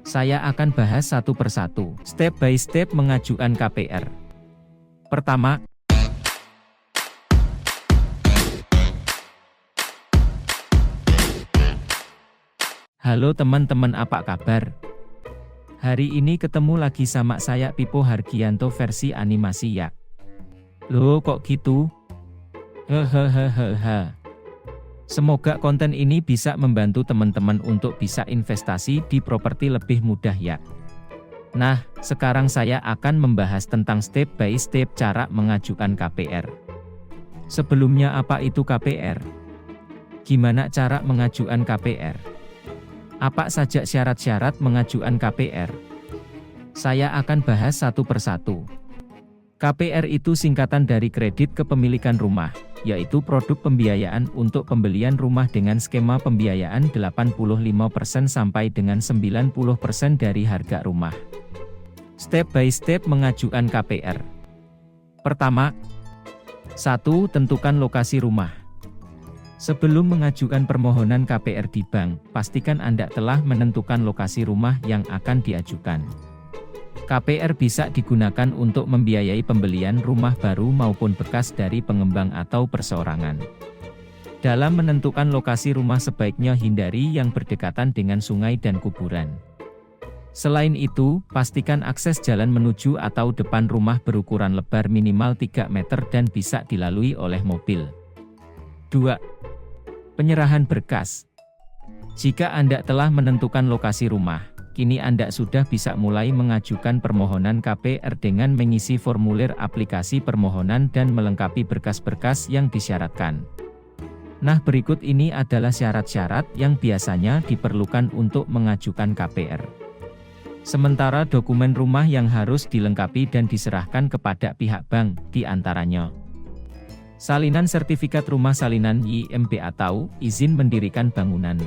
Saya akan bahas satu persatu, step by step mengajukan KPR. Pertama, halo teman-teman, apa kabar? Hari ini ketemu lagi sama saya Pipo Hargianto versi animasi ya. Loh kok gitu? Hehehehe. Semoga konten ini bisa membantu teman-teman untuk bisa investasi di properti lebih mudah ya. Nah, sekarang saya akan membahas tentang step by step cara mengajukan KPR. Sebelumnya, apa itu KPR? Gimana cara mengajukan KPR? Apa saja syarat-syarat mengajukan KPR? Saya akan bahas satu persatu. KPR itu singkatan dari kredit kepemilikan rumah, yaitu produk pembiayaan untuk pembelian rumah dengan skema pembiayaan 85% sampai dengan 90% dari harga rumah. Step by step mengajukan KPR. Pertama, 1. Tentukan lokasi rumah. Sebelum mengajukan permohonan KPR di bank, pastikan Anda telah menentukan lokasi rumah yang akan diajukan. KPR bisa digunakan untuk membiayai pembelian rumah baru maupun bekas dari pengembang atau perseorangan. Dalam menentukan lokasi rumah, sebaiknya hindari yang berdekatan dengan sungai dan kuburan. Selain itu, pastikan akses jalan menuju atau depan rumah berukuran lebar minimal 3 meter dan bisa dilalui oleh mobil. 2. Penyerahan berkas. Jika Anda telah menentukan lokasi rumah, kini Anda sudah bisa mulai mengajukan permohonan KPR dengan mengisi formulir aplikasi permohonan dan melengkapi berkas-berkas yang disyaratkan. Nah, berikut ini adalah syarat-syarat yang biasanya diperlukan untuk mengajukan KPR. Sementara dokumen rumah yang harus dilengkapi dan diserahkan kepada pihak bank, diantaranya salinan sertifikat rumah, salinan IMB atau izin mendirikan bangunan,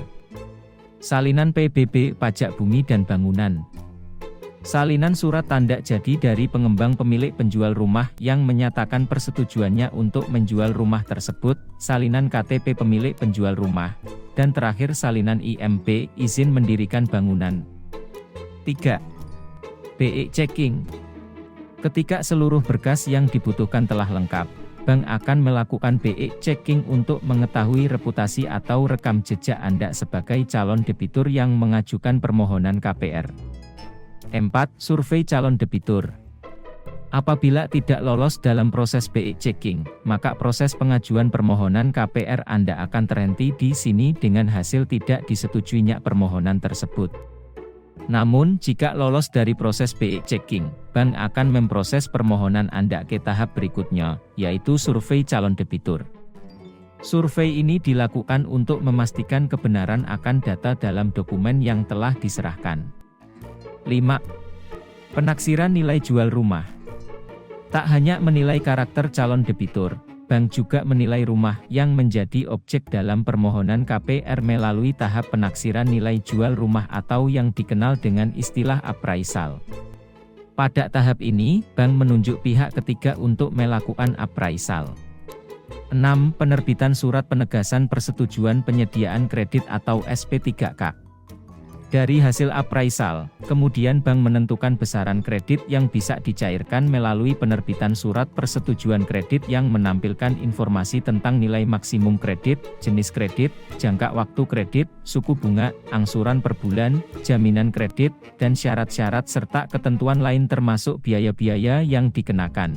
salinan PBB pajak bumi dan bangunan, salinan surat tanda jadi dari pengembang pemilik penjual rumah yang menyatakan persetujuannya untuk menjual rumah tersebut, salinan KTP pemilik penjual rumah, dan terakhir salinan IMB izin mendirikan bangunan. 3. BE checking. Ketika seluruh berkas yang dibutuhkan telah lengkap, bank akan melakukan BE checking untuk mengetahui reputasi atau rekam jejak Anda sebagai calon debitur yang mengajukan permohonan KPR. 4. Survei calon debitur. Apabila tidak lolos dalam proses BE checking, maka proses pengajuan permohonan KPR Anda akan terhenti di sini dengan hasil tidak disetujuinya permohonan tersebut. Namun, jika lolos dari proses BE checking, bank akan memproses permohonan Anda ke tahap berikutnya, yaitu survei calon debitur. Survei ini dilakukan untuk memastikan kebenaran akan data dalam dokumen yang telah diserahkan. 5. Penaksiran nilai jual rumah. Tak hanya menilai karakter calon debitur, bank juga menilai rumah yang menjadi objek dalam permohonan KPR melalui tahap penaksiran nilai jual rumah atau yang dikenal dengan istilah appraisal. Pada tahap ini, bank menunjuk pihak ketiga untuk melakukan appraisal. 6. Penerbitan surat penegasan persetujuan penyediaan kredit atau SP3K. Dari hasil appraisal, kemudian bank menentukan besaran kredit yang bisa dicairkan melalui penerbitan surat persetujuan kredit yang menampilkan informasi tentang nilai maksimum kredit, jenis kredit, jangka waktu kredit, suku bunga, angsuran per bulan, jaminan kredit, dan syarat-syarat serta ketentuan lain termasuk biaya-biaya yang dikenakan.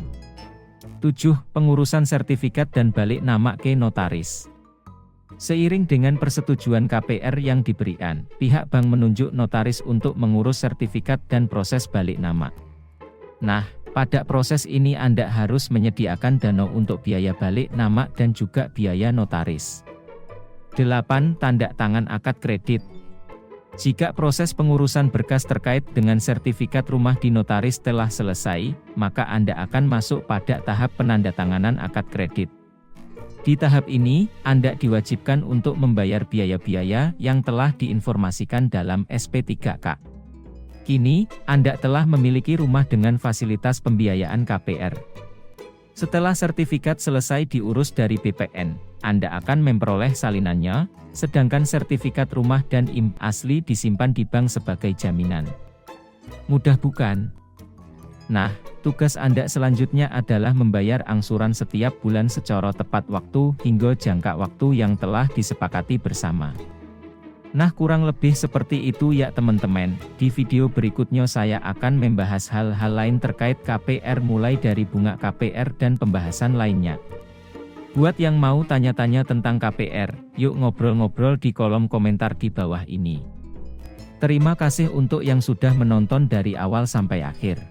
7. Pengurusan sertifikat dan balik nama ke notaris. Seiring dengan persetujuan KPR yang diberikan, pihak bank menunjuk notaris untuk mengurus sertifikat dan proses balik nama. Nah, pada proses ini Anda harus menyediakan dana untuk biaya balik nama dan juga biaya notaris. 8. Tanda tangan akad kredit. Jika proses pengurusan berkas terkait dengan sertifikat rumah di notaris telah selesai, maka Anda akan masuk pada tahap penandatanganan akad kredit. Di tahap ini, Anda diwajibkan untuk membayar biaya-biaya yang telah diinformasikan dalam SP3K. Kini, Anda telah memiliki rumah dengan fasilitas pembiayaan KPR. Setelah sertifikat selesai diurus dari BPN, Anda akan memperoleh salinannya, sedangkan sertifikat rumah dan IMEI asli disimpan di bank sebagai jaminan. Mudah bukan? Nah, tugas Anda selanjutnya adalah membayar angsuran setiap bulan secara tepat waktu hingga jangka waktu yang telah disepakati bersama. Nah, kurang lebih seperti itu ya teman-teman. Di video berikutnya saya akan membahas hal-hal lain terkait KPR mulai dari bunga KPR dan pembahasan lainnya. Buat yang mau tanya-tanya tentang KPR, yuk ngobrol-ngobrol di kolom komentar di bawah ini. Terima kasih untuk yang sudah menonton dari awal sampai akhir.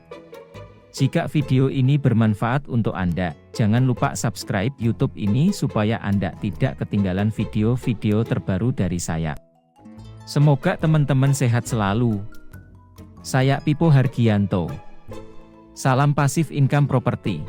Jika video ini bermanfaat untuk Anda, jangan lupa subscribe YouTube ini supaya Anda tidak ketinggalan video-video terbaru dari saya. Semoga teman-teman sehat selalu. Saya Pipo Hargianto. Salam Pasif Income Property.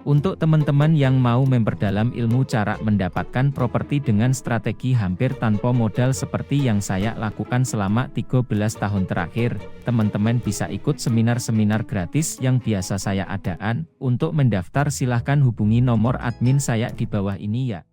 Untuk teman-teman yang mau memperdalam ilmu cara mendapatkan properti dengan strategi hampir tanpa modal seperti yang saya lakukan selama 13 tahun terakhir, teman-teman bisa ikut seminar-seminar gratis yang biasa saya adakan. Untuk mendaftar silahkan hubungi nomor admin saya di bawah ini ya.